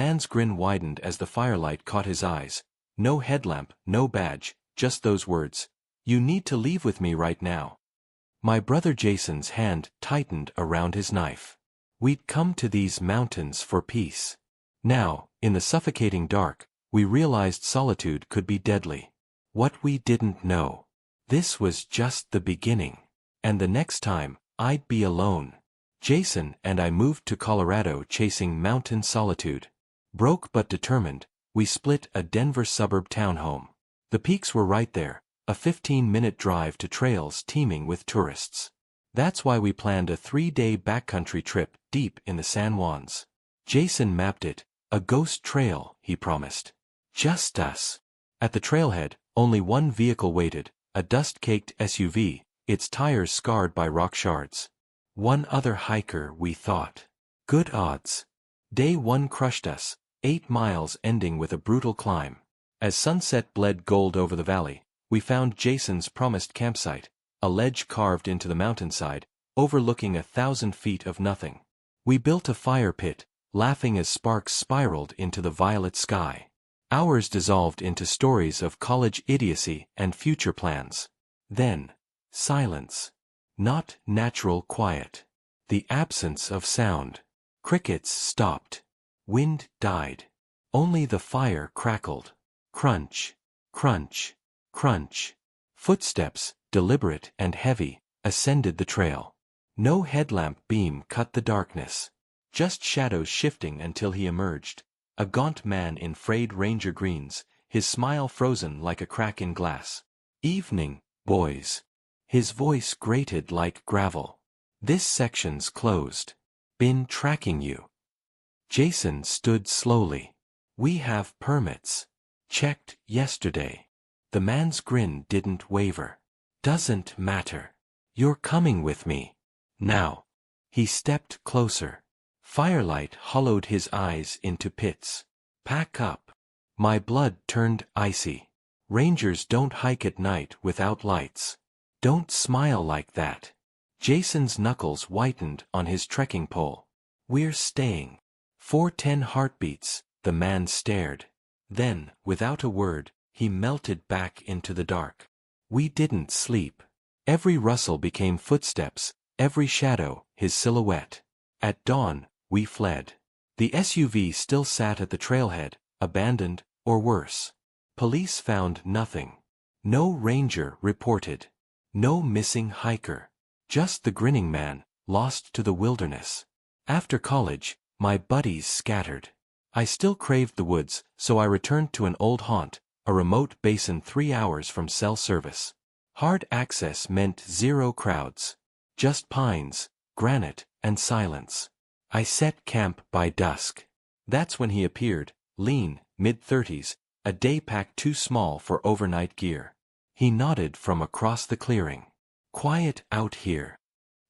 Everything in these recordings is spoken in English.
man's grin widened as the firelight caught his eyes. No headlamp, no badge, just those words. You need to leave with me right now. My brother Jason's hand tightened around his knife. We'd come to these mountains for peace. Now, in the suffocating dark, we realized solitude could be deadly. What we didn't know. This was just the beginning. And the next time, I'd be alone. Jason and I moved to Colorado chasing mountain solitude. Broke but determined, we split a Denver suburb townhome. The peaks were right there, a 15-minute drive to trails teeming with tourists. That's why we planned a 3-day backcountry trip deep in the San Juans. Jason mapped it, a ghost trail, he promised. Just us. At the trailhead, only one vehicle waited, a dust-caked SUV, its tires scarred by rock shards. One other hiker, we thought. Good odds. Day 1 crushed us, 8 miles ending with a brutal climb. As sunset bled gold over the valley, we found Jason's promised campsite, a ledge carved into the mountainside, overlooking 1,000 feet of nothing. We built a fire pit, laughing as sparks spiraled into the violet sky. Hours dissolved into stories of college idiocy and future plans. Then, silence. Not natural quiet. The absence of sound. Crickets stopped. Wind died. Only the fire crackled. Crunch, crunch, crunch. Footsteps, deliberate and heavy, ascended the trail. No headlamp beam cut the darkness. Just shadows shifting until he emerged. A gaunt man in frayed ranger greens, his smile frozen like a crack in glass. Evening, boys. His voice grated like gravel. This section's closed. Been tracking you. Jason stood slowly. We have permits. Checked yesterday. The man's grin didn't waver. Doesn't matter. You're coming with me. Now. He stepped closer. Firelight hollowed his eyes into pits. Pack up. My blood turned icy. Rangers don't hike at night without lights. Don't smile like that. Jason's knuckles whitened on his trekking pole. We're staying. 410 heartbeats, the man stared. Then, without a word, he melted back into the dark. We didn't sleep. Every rustle became footsteps, every shadow, his silhouette. At dawn, we fled. The SUV still sat at the trailhead, abandoned, or worse. Police found nothing. No ranger reported. No missing hiker. Just the grinning man, lost to the wilderness. After college, my buddies scattered. I still craved the woods, so I returned to an old haunt, a remote basin 3 hours from cell service. Hard access meant 0 crowds. Just pines, granite, and silence. I set camp by dusk. That's when he appeared, lean, mid-30s, a day pack too small for overnight gear. He nodded from across the clearing. Quiet out here.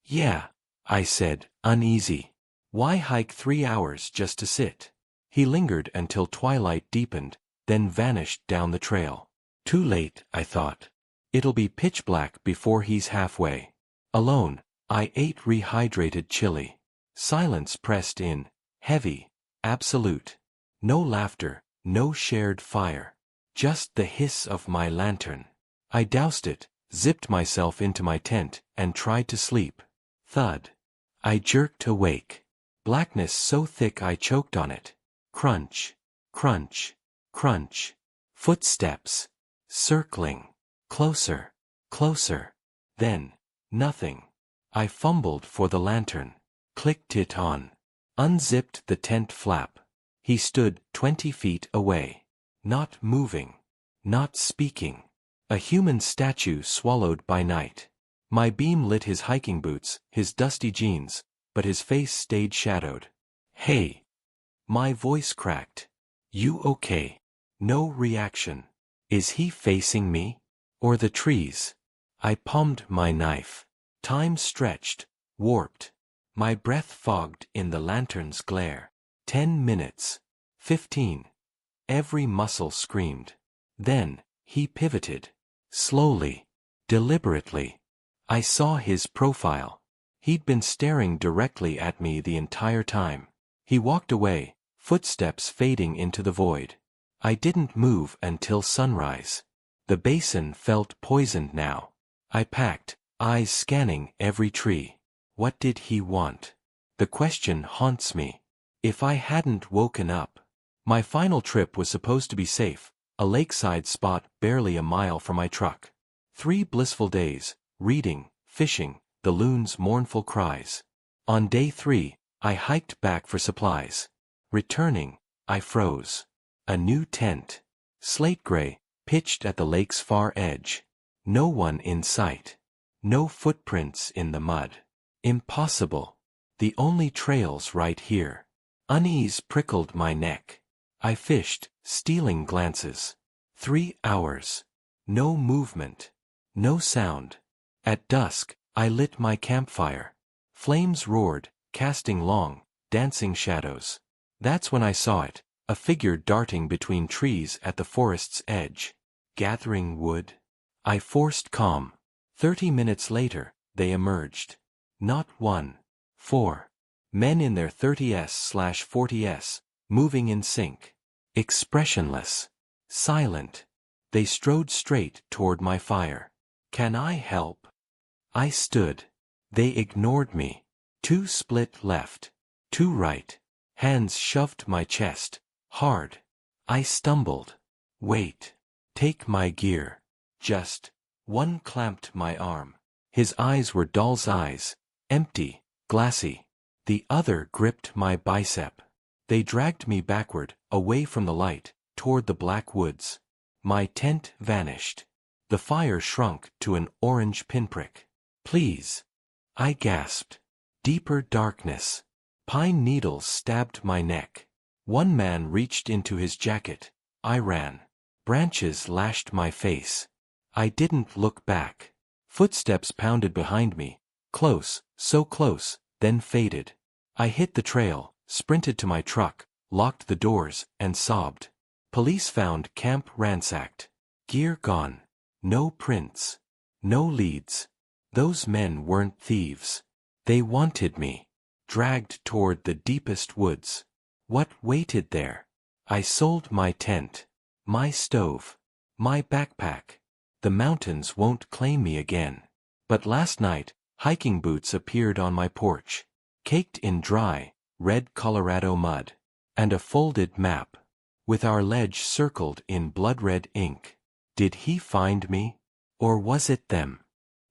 Yeah, I said, uneasy. Why hike 3 hours just to sit? He lingered until twilight deepened, then vanished down the trail. Too late, I thought. It'll be pitch black before he's halfway. Alone, I ate rehydrated chili. Silence pressed in, heavy, absolute. No laughter, no shared fire. Just the hiss of my lantern. I doused it, zipped myself into my tent, and tried to sleep. Thud. I jerked awake. Blackness so thick I choked on it. Crunch, crunch, crunch. Footsteps. Circling. Closer, closer. Then, nothing. I fumbled for the lantern. Clicked it on. Unzipped the tent flap. He stood 20 feet away. Not moving. Not speaking. A human statue swallowed by night. My beam lit his hiking boots, his dusty jeans, but his face stayed shadowed. Hey. My voice cracked. You okay? No reaction. Is he facing me? Or the trees? I palmed my knife. Time stretched, warped. My breath fogged in the lantern's glare. 10 minutes. 15. Every muscle screamed. Then, he pivoted. Slowly. Deliberately. I saw his profile. He'd been staring directly at me the entire time. He walked away, footsteps fading into the void. I didn't move until sunrise. The basin felt poisoned now. I packed, eyes scanning every tree. What did he want? The question haunts me. If I hadn't woken up. My final trip was supposed to be safe, a lakeside spot barely a mile from my truck. 3 blissful days, reading, fishing, the loon's mournful cries. On day 3, I hiked back for supplies. Returning, I froze. A new tent. Slate gray, pitched at the lake's far edge. No one in sight. No footprints in the mud. Impossible. The only trails right here. Unease prickled my neck. I fished, stealing glances. 3 hours. No movement. No sound. At dusk, I lit my campfire. Flames roared, casting long, dancing shadows. That's when I saw it, a figure darting between trees at the forest's edge. Gathering wood. I forced calm. 30 minutes later, they emerged. Not 1. 4. Men in their 30s/40s, moving in sync. Expressionless. Silent. They strode straight toward my fire. Can I help? I stood. They ignored me. 2 split left. 2 right. Hands shoved my chest. Hard. I stumbled. Wait. Take my gear. Just. 1 clamped my arm. His eyes were doll's eyes. Empty. Glassy. The other gripped my bicep. They dragged me backward, away from the light, toward the black woods. My tent vanished. The fire shrunk to an orange pinprick. Please. I gasped. Deeper darkness. Pine needles stabbed my neck. 1 man reached into his jacket. I ran. Branches lashed my face. I didn't look back. Footsteps pounded behind me. Close, so close, then faded. I hit the trail, sprinted to my truck, locked the doors, and sobbed. Police found camp ransacked. Gear gone. No prints. No leads. Those men weren't thieves. They wanted me. Dragged toward the deepest woods. What waited there? I sold my tent. My stove. My backpack. The mountains won't claim me again. But last night, hiking boots appeared on my porch. Caked in dry, red Colorado mud. And a folded map. With our ledge circled in blood-red ink. Did he find me? Or was it them?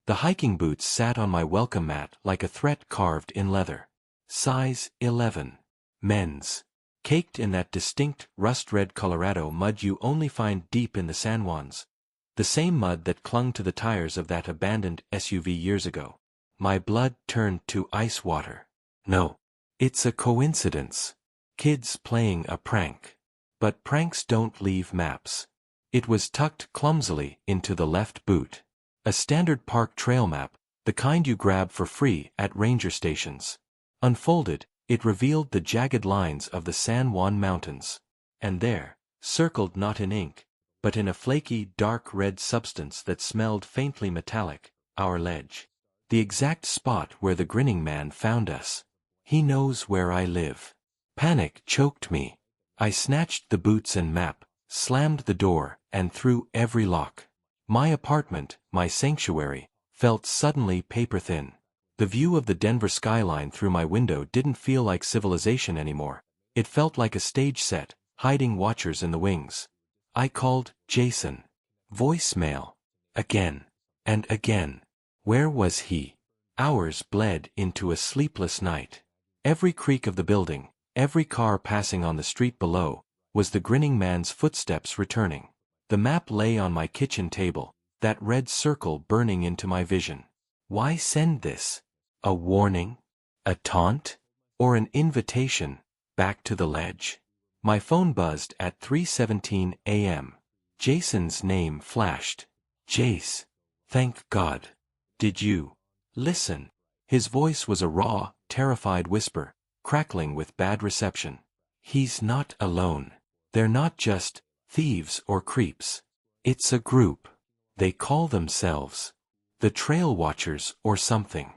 The hiking boots sat on my welcome mat like a threat carved in leather. Size 11. Men's. Caked in that distinct rust-red Colorado mud you only find deep in the San Juans. The same mud that clung to the tires of that abandoned SUV years ago. My blood turned to ice water. No. It's a coincidence. Kids playing a prank. But pranks don't leave maps. It was tucked clumsily into the left boot. A standard park trail map, the kind you grab for free at ranger stations. Unfolded, it revealed the jagged lines of the San Juan Mountains. And there, circled not in ink, but in a flaky dark red substance that smelled faintly metallic, our ledge. The exact spot where the grinning man found us. He knows where I live. Panic choked me. I snatched the boots and map, slammed the door, and threw every lock. My apartment, my sanctuary, felt suddenly paper-thin. The view of the Denver skyline through my window didn't feel like civilization anymore. It felt like a stage set, hiding watchers in the wings. I called Jason. Voicemail. Again. And again. Where was he? Hours bled into a sleepless night. Every creak of the building, every car passing on the street below, was the grinning man's footsteps returning. The map lay on my kitchen table, that red circle burning into my vision. Why send this? A warning? A taunt? Or an invitation, back to the ledge? My phone buzzed at 3:17 a.m. Jason's name flashed. Jace. Thank God. Did you listen? His voice was a raw, terrified whisper, crackling with bad reception. He's not alone. They're not just thieves or creeps. It's a group. They call themselves the Trail Watchers or something.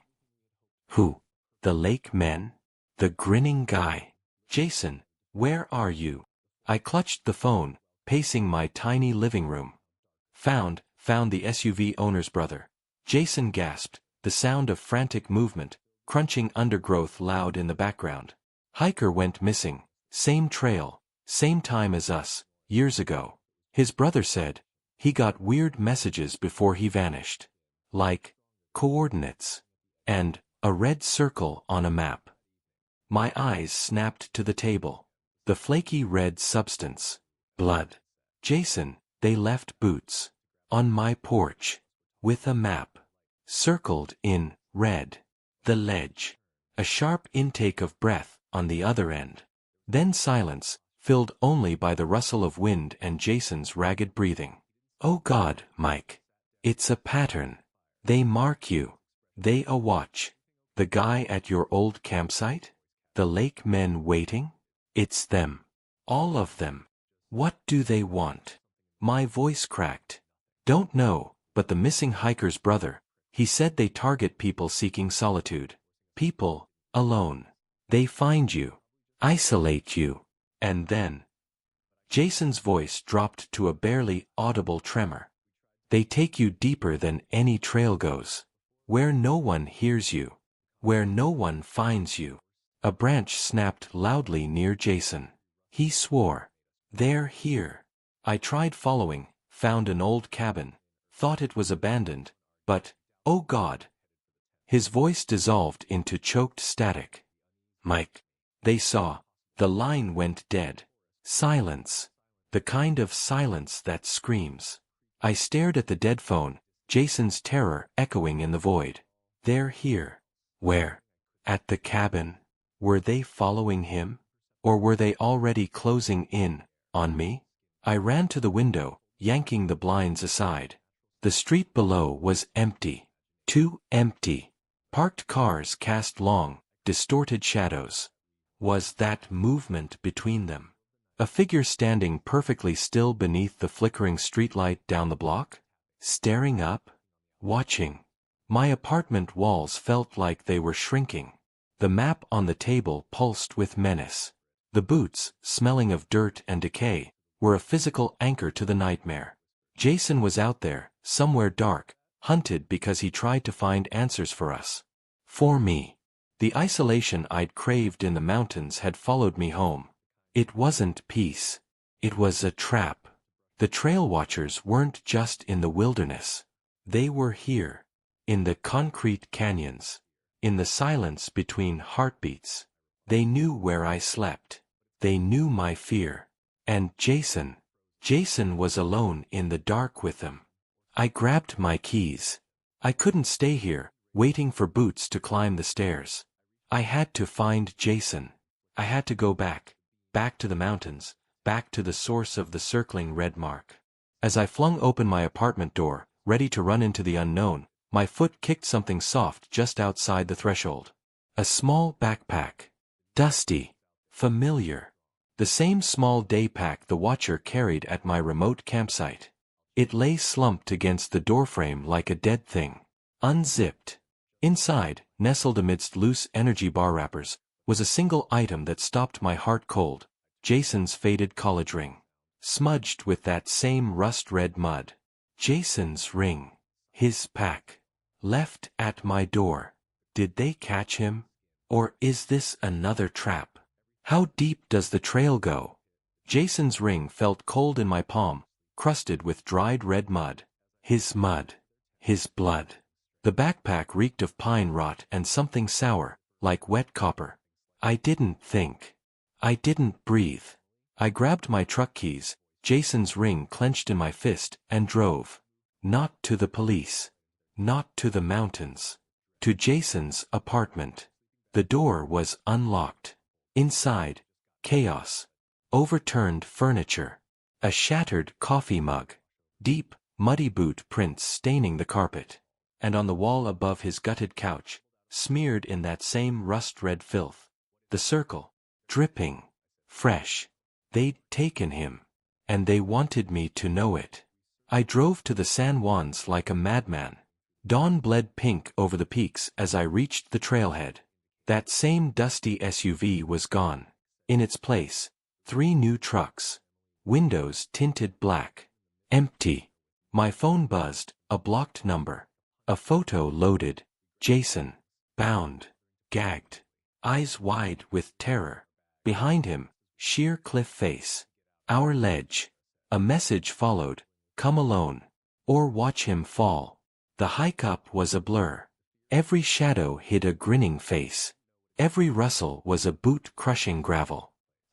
Who? The Lake Men? The grinning guy? Jason, Where are you? I clutched the phone, pacing my tiny living room. Found the SUV owner's brother. Jason gasped, the sound of frantic movement, crunching undergrowth loud in the background. Hiker went missing. Same trail, same time as us, years ago. His brother said, he got weird messages before he vanished. Like, coordinates. And, a red circle on a map. My eyes snapped to the table. The flaky red substance. Blood. Jason, they left boots. On my porch. With a map. Circled in red. The ledge. A sharp intake of breath on the other end. Then silence, filled only by the rustle of wind and Jason's ragged breathing. Oh God, Mike. It's a pattern. They mark you. They a watch. The guy at your old campsite? The lake men waiting? It's them. All of them. What do they want? My voice cracked. Don't know, but the missing hiker's brother, he said they target people seeking solitude. People, alone. They find you. Isolate you. And then. Jason's voice dropped to a barely audible tremor. They take you deeper than any trail goes. Where no one hears you. Where no one finds you. A branch snapped loudly near Jason. He swore. They're here. I tried following, found an old cabin, thought it was abandoned, but, oh God. His voice dissolved into choked static. Mike. They saw. The line went dead. Silence. The kind of silence that screams. I stared at the dead phone, Jason's terror echoing in the void. They're here. Where? At the cabin. Were they following him? Or were they already closing in on me? I ran to the window, yanking the blinds aside. The street below was empty. Too empty. Parked cars cast long, distorted shadows. Was that movement between them? A figure standing perfectly still beneath the flickering streetlight down the block? Staring up? Watching. My apartment walls felt like they were shrinking. The map on the table pulsed with menace. The boots, smelling of dirt and decay, were a physical anchor to the nightmare. Jason was out there, somewhere dark, hunted because he tried to find answers for us. For me. The isolation I'd craved in the mountains had followed me home. It wasn't peace. It was a trap. The trail watchers weren't just in the wilderness. They were here. In the concrete canyons. In the silence between heartbeats. They knew where I slept. They knew my fear. And Jason. Jason was alone in the dark with them. I grabbed my keys. I couldn't stay here, waiting for Boots to climb the stairs. I had to find Jason. I had to go back. Back to the mountains. Back to the source of the circling red mark. As I flung open my apartment door, ready to run into the unknown, my foot kicked something soft just outside the threshold. A small backpack. Dusty. Familiar. The same small day pack the watcher carried at my remote campsite. It lay slumped against the doorframe like a dead thing. Unzipped. Inside, nestled amidst loose energy bar wrappers, was a single item that stopped my heart cold. Jason's faded college ring. Smudged with that same rust-red mud. Jason's ring. His pack. Left at my door. Did they catch him? Or is this another trap? How deep does the trail go? Jason's ring felt cold in my palm, crusted with dried red mud. His mud. His blood. The backpack reeked of pine rot and something sour, like wet copper. I didn't think. I didn't breathe. I grabbed my truck keys, Jason's ring clenched in my fist, and drove. Not to the police. Not to the mountains. To Jason's apartment. The door was unlocked. Inside, chaos. Overturned furniture. A shattered coffee mug. Deep, muddy boot prints staining the carpet. And on the wall above his gutted couch, smeared in that same rust-red filth. The circle. Dripping. Fresh. They'd taken him. And they wanted me to know it. I drove to the San Juans like a madman. Dawn bled pink over the peaks as I reached the trailhead. That same dusty SUV was gone. In its place, 3 new trucks. Windows tinted black. Empty. My phone buzzed, a blocked number. A photo loaded. Jason. Bound. Gagged. Eyes wide with terror. Behind him, sheer cliff face. Our ledge. A message followed, come alone. Or watch him fall. The hike up was a blur. Every shadow hid a grinning face. Every rustle was a boot crushing gravel.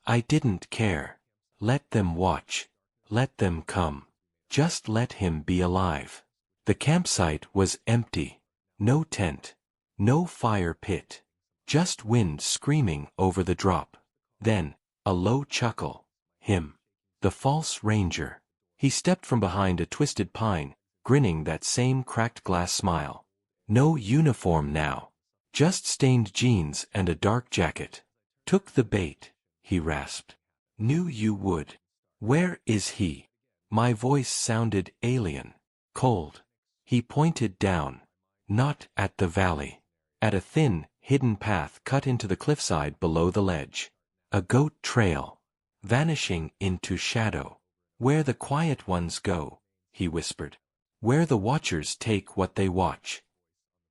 I didn't care. Let them watch. Let them come. Just let him be alive. The campsite was empty. No tent. No fire pit. Just wind screaming over the drop. Then, a low chuckle. Him. The false ranger. He stepped from behind a twisted pine, grinning that same cracked glass smile. No uniform now. Just stained jeans and a dark jacket. Took the bait, he rasped. Knew you would. Where is he? My voice sounded alien, cold. He pointed down. Not at the valley. At a thin, hidden path cut into the cliffside below the ledge. A goat trail. Vanishing into shadow. Where the quiet ones go, he whispered. Where the watchers take what they watch.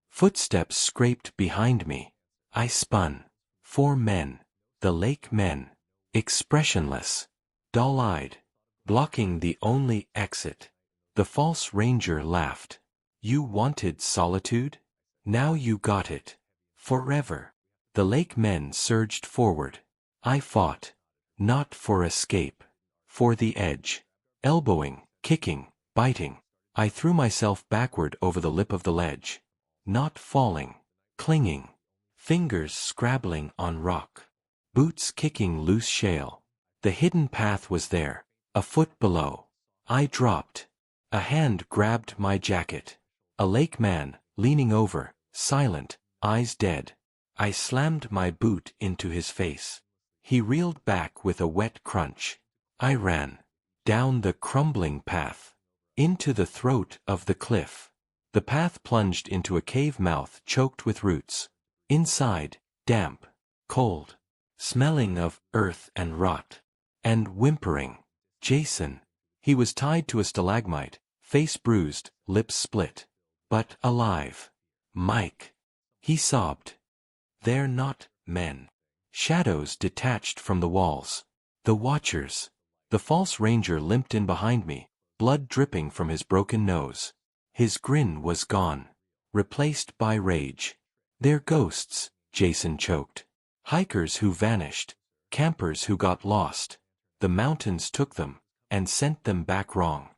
Footsteps scraped behind me. I spun. 4 men. The lake men. Expressionless. Dull-eyed. Blocking the only exit. The false ranger laughed. You wanted solitude? Now you got it. Forever. The lake men surged forward. I fought. Not for escape. For the edge. Elbowing, kicking, biting. I threw myself backward over the lip of the ledge. Not falling. Clinging. Fingers scrabbling on rock. Boots kicking loose shale. The hidden path was there, a foot below. I dropped. A hand grabbed my jacket. A lake man, leaning over, silent, eyes dead. I slammed my boot into his face. He reeled back with a wet crunch. I ran. Down the crumbling path. Into the throat of the cliff. The path plunged into a cave mouth choked with roots. Inside, damp, cold, smelling of earth and rot. And whimpering. Jason. He was tied to a stalagmite, face bruised, lips split. But alive. Mike. He sobbed. They're not men. Shadows detached from the walls. The watchers. The false ranger limped in behind me, blood dripping from his broken nose. His grin was gone. Replaced by rage. They're ghosts, Jason choked. Hikers who vanished. Campers who got lost. The mountains took them, and sent them back wrong.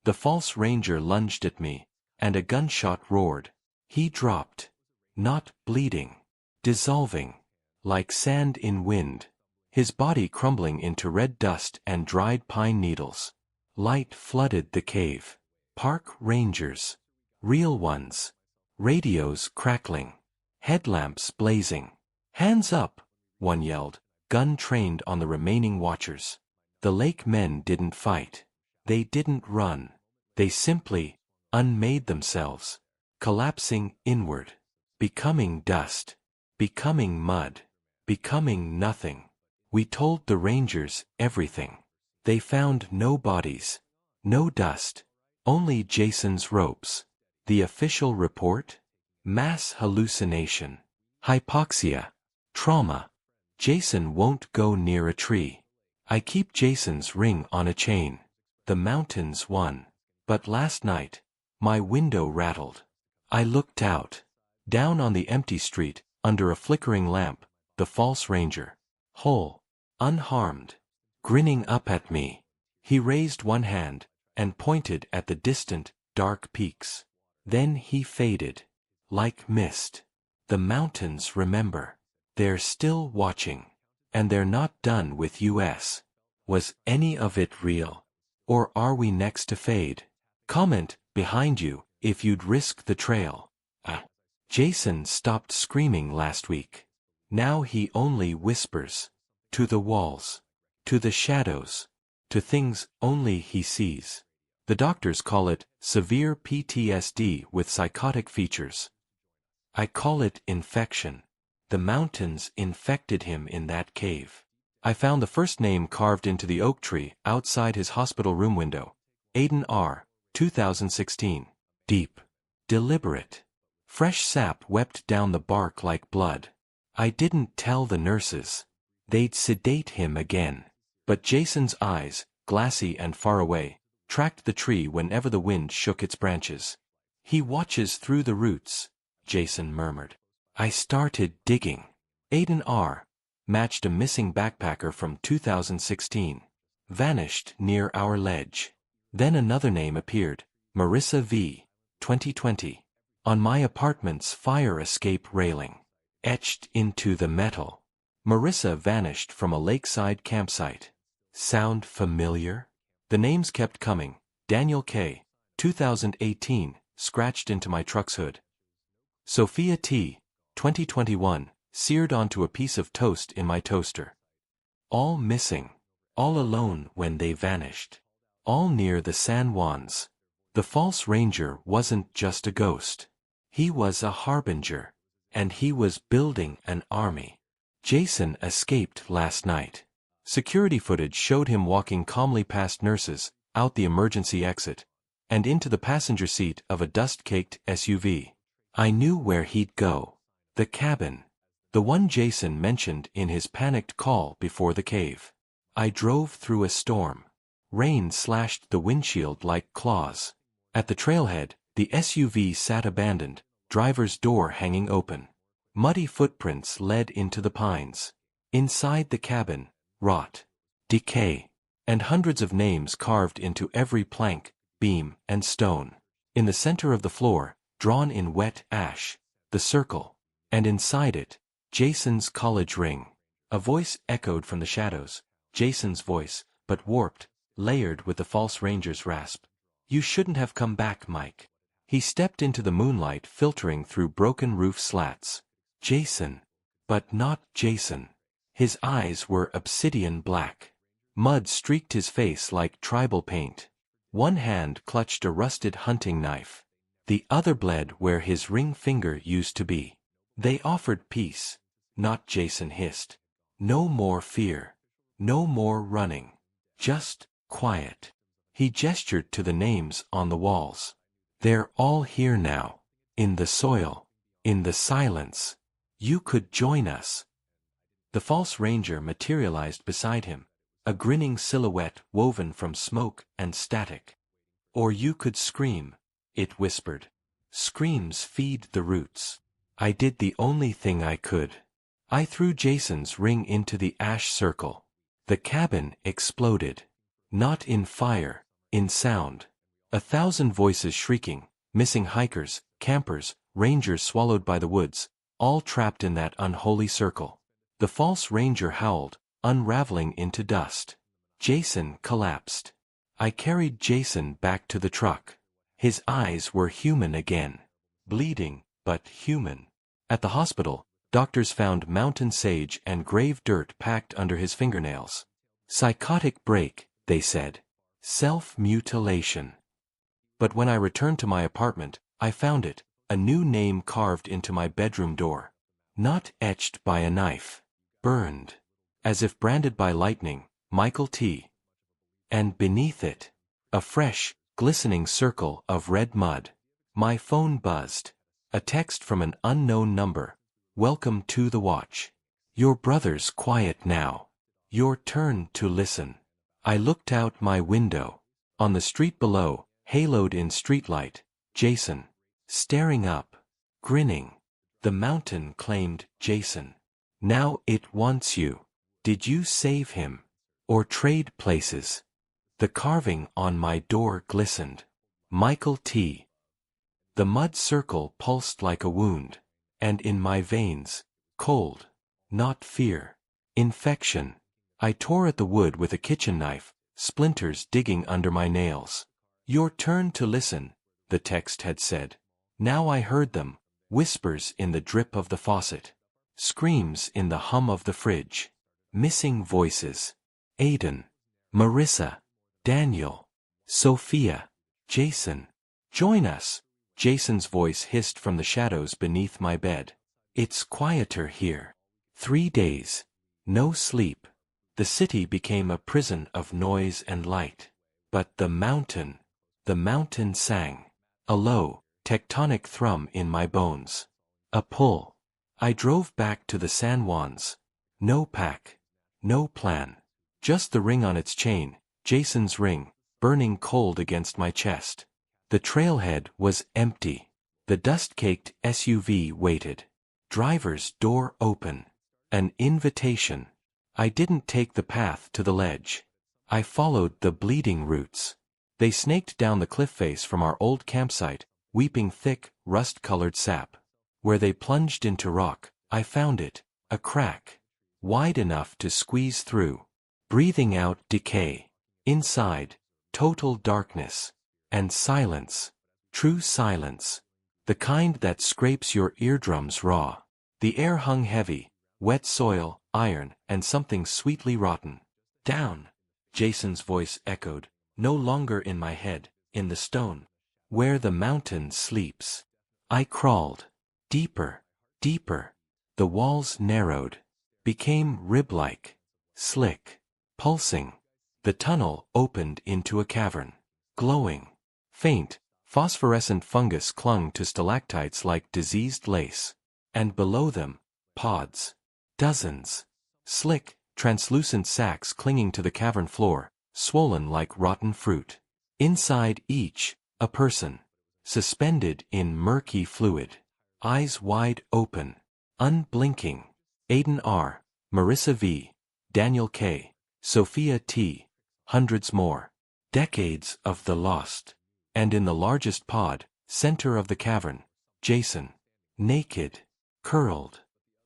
The false ranger lunged at me, and a gunshot roared. He dropped. Not bleeding. Dissolving. Like sand in wind. His body crumbling into red dust and dried pine needles. Light flooded the cave. Park rangers. Real ones. Radios crackling. Headlamps blazing. Hands up, one yelled, gun trained on the remaining watchers. The lake men didn't fight. They didn't run. They simply unmade themselves. Collapsing inward. Becoming dust. Becoming mud. Becoming nothing. We told the rangers everything. They found no bodies. No dust. Only Jason's ropes. The official report? Mass hallucination. Hypoxia. Trauma. Jason won't go near a tree. I keep Jason's ring on a chain. The mountains won. But last night, my window rattled. I looked out. Down on the empty street, under a flickering lamp, the false ranger. Whole. Unharmed. Grinning up at me. He raised one hand, and pointed at the distant, dark peaks. Then he faded. Like mist. The mountains remember. They're still watching. And they're not done with us. Was any of it real? Or are we next to fade? Comment, behind you, if you'd risk the trail. Jason stopped screaming last week. Now he only whispers. To the walls. To the shadows. To things only he sees. The doctors call it severe PTSD with psychotic features. I call it infection. The mountains infected him in that cave. I found the first name carved into the oak tree outside his hospital room window. Aiden R. 2016. Deep. Deliberate. Fresh sap wept down the bark like blood. I didn't tell the nurses. They'd sedate him again. But Jason's eyes, glassy and far away, tracked the tree whenever the wind shook its branches. He watches through the roots, Jason murmured. I started digging. Aiden R. matched a missing backpacker from 2016. Vanished near our ledge. Then another name appeared, Marissa V. 2020. On my apartment's fire escape railing. Etched into the metal. Marissa vanished from a lakeside campsite. Sound familiar? The names kept coming. Daniel K. 2018, scratched into my truck's hood. Sophia T. 2021, seared onto a piece of toast in my toaster. All missing. All alone when they vanished. All near the San Juans. The false ranger wasn't just a ghost. He was a harbinger. And he was building an army. Jason escaped last night. Security footage showed him walking calmly past nurses, out the emergency exit, and into the passenger seat of a dust-caked SUV. I knew where he'd go. The cabin. The one Jason mentioned in his panicked call before the cave. I drove through a storm. Rain slashed the windshield like claws. At the trailhead, the SUV sat abandoned, driver's door hanging open. Muddy footprints led into the pines. Inside the cabin, rot, decay, and hundreds of names carved into every plank, beam, and stone. In the center of the floor, drawn in wet ash, the circle, and inside it, Jason's college ring. A voice echoed from the shadows, Jason's voice, but warped, layered with the false ranger's rasp. You shouldn't have come back, Mike. He stepped into the moonlight filtering through broken roof slats. Jason. But not Jason. His eyes were obsidian black. Mud streaked his face like tribal paint. One hand clutched a rusted hunting knife. The other bled where his ring finger used to be. They offered peace. Not, Jason hissed. No more fear. No more running. Just quiet. He gestured to the names on the walls. They're all here now. In the soil. In the silence. You could join us. The false ranger materialized beside him, a grinning silhouette woven from smoke and static. Or you could scream, it whispered. Screams feed the roots. I did the only thing I could. I threw Jason's ring into the ash circle. The cabin exploded. Not in fire, in sound. 1,000 voices shrieking, missing hikers, campers, rangers swallowed by the woods, all trapped in that unholy circle. The false ranger howled, unraveling into dust. Jason collapsed. I carried Jason back to the truck. His eyes were human again. Bleeding, but human. At the hospital, doctors found mountain sage and grave dirt packed under his fingernails. Psychotic break, they said. Self-mutilation. But when I returned to my apartment, I found it, a new name carved into my bedroom door. Not etched by a knife. Burned. As if branded by lightning, Michael T. And beneath it, a fresh, glistening circle of red mud. My phone buzzed. A text from an unknown number. Welcome to the watch. Your brother's quiet now. Your turn to listen. I looked out my window. On the street below, haloed in streetlight, Jason. Staring up. Grinning. The mountain claimed Jason. Now it wants you. Did you save him? Or trade places? The carving on my door glistened. Michael T. The mud circle pulsed like a wound. And in my veins, cold. Not fear. Infection. I tore at the wood with a kitchen knife, splinters digging under my nails. Your turn to listen, the text had said. Now I heard them, whispers in the drip of the faucet. Screams in the hum of the fridge. Missing voices. Aiden. Marissa. Daniel. Sophia. Jason. Join us. Jason's voice hissed from the shadows beneath my bed. It's quieter here. 3 days. No sleep. The city became a prison of noise and light. But the mountain sang. A low, tectonic thrum in my bones. A pull. I drove back to the San Juans. No pack. No plan. Just the ring on its chain, Jason's ring, burning cold against my chest. The trailhead was empty. The dust-caked SUV waited. Driver's door open. An invitation. I didn't take the path to the ledge. I followed the bleeding roots. They snaked down the cliff face from our old campsite, weeping thick, rust-colored sap. Where they plunged into rock, I found it, a crack, wide enough to squeeze through. Breathing out decay. Inside, total darkness. And silence. True silence. The kind that scrapes your eardrums raw. The air hung heavy, wet soil, iron, and something sweetly rotten. Down. Jason's voice echoed, no longer in my head, in the stone. Where the mountain sleeps. I crawled. Deeper. Deeper. The walls narrowed. Became rib-like. Slick. Pulsing. The tunnel opened into a cavern. Glowing. Faint, phosphorescent fungus clung to stalactites like diseased lace. And below them, pods. Dozens. Slick, translucent sacs clinging to the cavern floor, swollen like rotten fruit. Inside each, a person. Suspended in murky fluid. Eyes wide open. Unblinking. Aiden R., Marissa V., Daniel K., Sophia T., hundreds more. Decades of the lost. And in the largest pod, center of the cavern, Jason. Naked. Curled.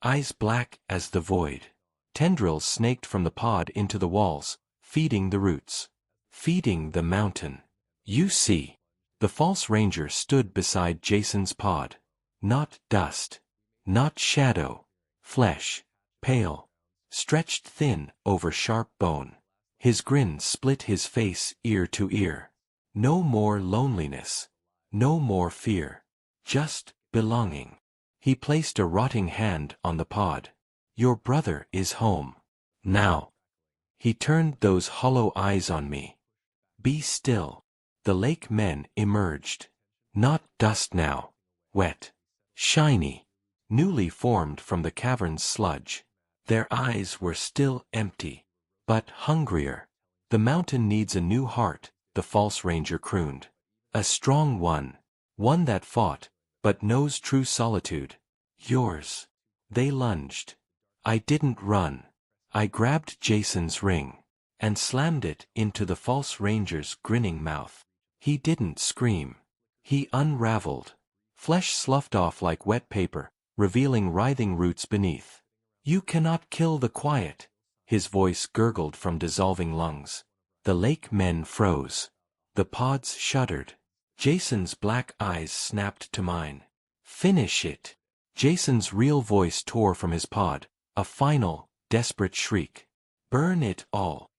Eyes black as the void. Tendrils snaked from the pod into the walls, feeding the roots. Feeding the mountain. You see. The false ranger stood beside Jason's pod. Not dust. Not shadow. Flesh. Pale. Stretched thin over sharp bone. His grin split his face ear to ear. No more loneliness. No more fear. Just belonging. He placed a rotting hand on the pod. Your brother is home. Now. He turned those hollow eyes on me. Be still. The lake men emerged. Not dust now. Wet. Shiny. Newly formed from the cavern's sludge. Their eyes were still empty. But hungrier. The mountain needs a new heart, the false ranger crooned. A strong one. One that fought, but knows true solitude. Yours. They lunged. I didn't run. I grabbed Jason's ring. And slammed it into the false ranger's grinning mouth. He didn't scream. He unraveled. Flesh sloughed off like wet paper, revealing writhing roots beneath. You cannot kill the quiet. His voice gurgled from dissolving lungs. The lake men froze. The pods shuddered. Jason's black eyes snapped to mine. Finish it. Jason's real voice tore from his pod, a final, desperate shriek. Burn it all.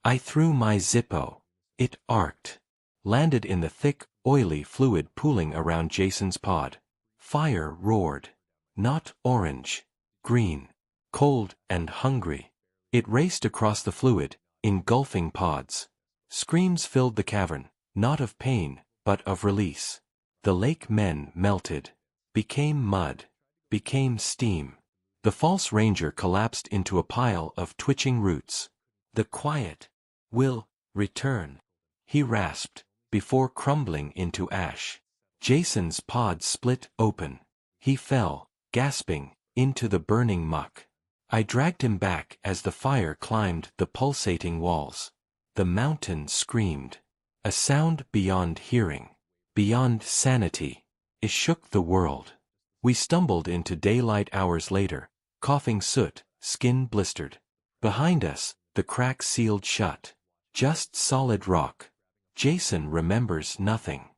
I threw my Zippo. It arced. Landed in the thick, oily fluid pooling around Jason's pod. Fire roared. Not orange. Green. Cold and hungry. It raced across the fluid, engulfing pods. Screams filled the cavern, not of pain, but of release. The lake men melted. Became mud. Became steam. The false ranger collapsed into a pile of twitching roots. The quiet will return, he rasped, before crumbling into ash. Jason's pod split open. He fell, gasping, into the burning muck. I dragged him back as the fire climbed the pulsating walls. The mountain screamed. A sound beyond hearing, beyond sanity. It shook the world. We stumbled into daylight hours later, coughing soot, skin blistered. Behind us, the crack sealed shut. Just solid rock. Jason remembers nothing.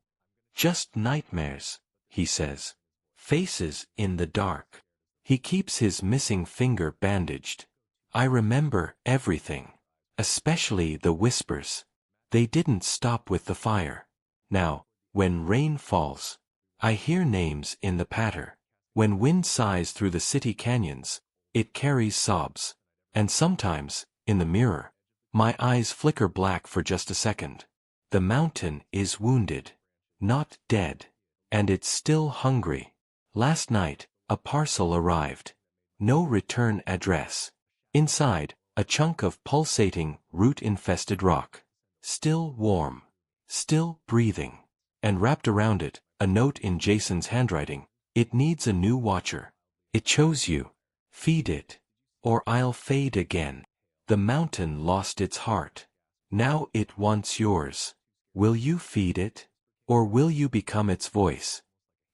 Just nightmares, he says. Faces in the dark. He keeps his missing finger bandaged. I remember everything. Especially the whispers. They didn't stop with the fire. Now, when rain falls, I hear names in the patter. When wind sighs through the city canyons, it carries sobs. And sometimes, in the mirror. My eyes flicker black for just a second. The mountain is wounded. Not dead. And it's still hungry. Last night, a parcel arrived. No return address. Inside, a chunk of pulsating, root-infested rock. Still warm. Still breathing. And wrapped around it, a note in Jason's handwriting. It needs a new watcher. It chose you. Feed it. Or I'll fade again. The mountain lost its heart. Now it wants yours. Will you feed it? Or will you become its voice?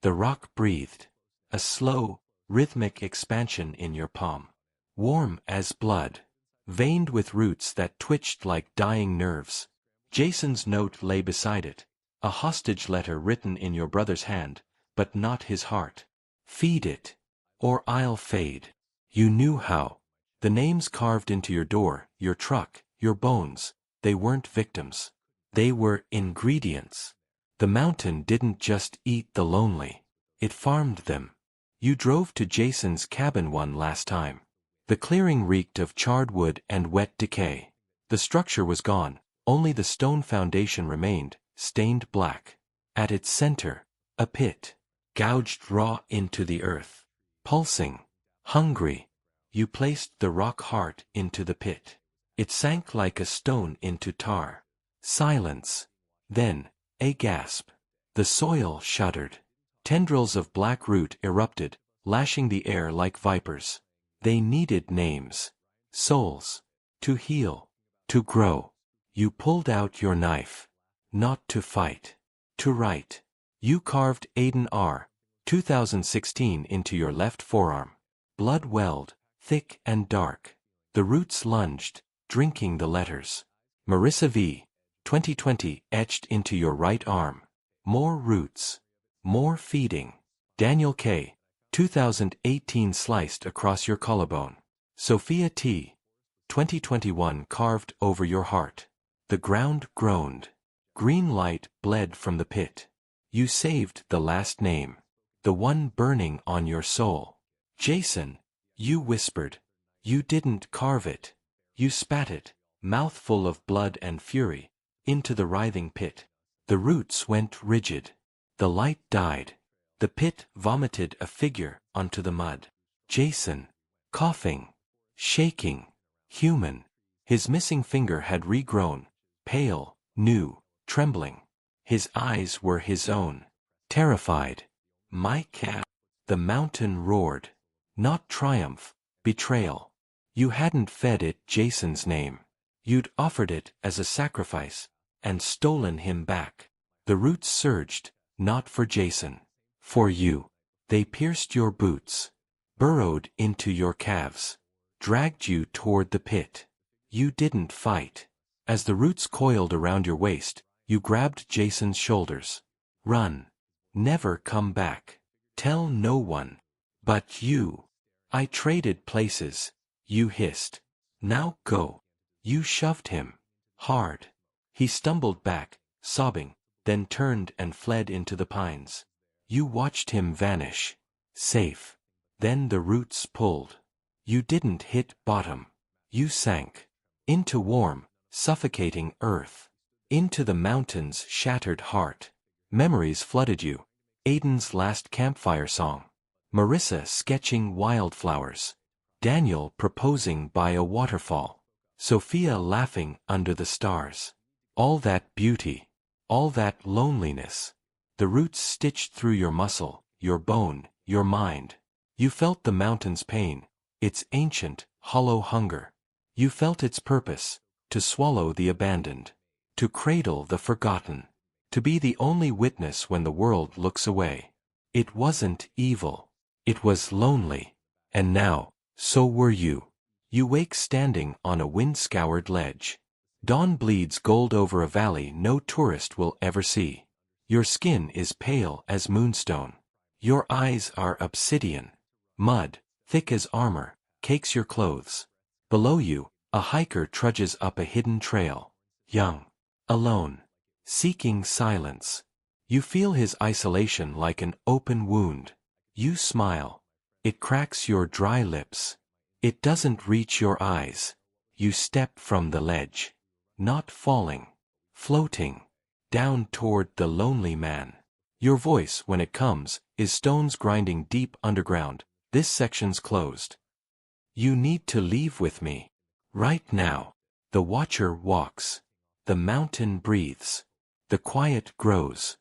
The rock breathed. A slow, rhythmic expansion in your palm. Warm as blood. Veined with roots that twitched like dying nerves. Jason's note lay beside it. A hostage letter written in your brother's hand, but not his heart. Feed it. Or I'll fade. You knew how. The names carved into your door, your truck, your bones, they weren't victims. They were ingredients. The mountain didn't just eat the lonely. It farmed them. You drove to Jason's cabin one last time. The clearing reeked of charred wood and wet decay. The structure was gone, only the stone foundation remained, stained black. At its center, a pit. Gouged raw into the earth. Pulsing. Hungry. You placed the rock heart into the pit. It sank like a stone into tar. Silence. Then, a gasp. The soil shuddered. Tendrils of black root erupted, lashing the air like vipers. They needed names. Souls. To heal. To grow. You pulled out your knife. Not to fight. To write. You carved Aiden R. 2016 into your left forearm. Blood welled, thick and dark. The roots lunged, drinking the letters. Marissa V. 2020 etched into your right arm. More roots. More feeding. Daniel K. 2018 sliced across your collarbone. Sophia T. 2021 carved over your heart. The ground groaned. Green light bled from the pit. You saved the last name. The one burning on your soul. Jason, you whispered. You didn't carve it. You spat it, mouthful of blood and fury, into the writhing pit. The roots went rigid. The light died. The pit vomited a figure onto the mud. Jason. Coughing. Shaking. Human. His missing finger had regrown. Pale, new, trembling. His eyes were his own. Terrified. My cat. The mountain roared. Not triumph, betrayal. You hadn't fed it Jason's name. You'd offered it as a sacrifice, and stolen him back. The roots surged, not for Jason. For you. They pierced your boots. Burrowed into your calves. Dragged you toward the pit. You didn't fight. As the roots coiled around your waist, you grabbed Jason's shoulders. Run. Never come back. Tell no one. But you. I traded places. You hissed. Now go. You shoved him. Hard. He stumbled back, sobbing, then turned and fled into the pines. You watched him vanish. Safe. Then the roots pulled. You didn't hit bottom. You sank. Into warm, suffocating earth. Into the mountain's shattered heart. Memories flooded you. Aiden's last campfire song. Marissa sketching wildflowers. Daniel proposing by a waterfall. Sophia laughing under the stars. All that beauty. All that loneliness. The roots stitched through your muscle, your bone, your mind. You felt the mountain's pain, its ancient, hollow hunger. You felt its purpose, to swallow the abandoned. To cradle the forgotten. To be the only witness when the world looks away. It wasn't evil. It was lonely. And now, so were you. You wake standing on a wind-scoured ledge. Dawn bleeds gold over a valley no tourist will ever see. Your skin is pale as moonstone. Your eyes are obsidian. Mud, thick as armor, cakes your clothes. Below you, a hiker trudges up a hidden trail. Young. Alone. Seeking silence. You feel his isolation like an open wound. You smile. It cracks your dry lips. It doesn't reach your eyes. You step from the ledge. Not falling. Floating. Down toward the lonely man. Your voice, when it comes, is stones grinding deep underground. This section's closed. You need to leave with me. Right now. The watcher walks. The mountain breathes. The quiet grows.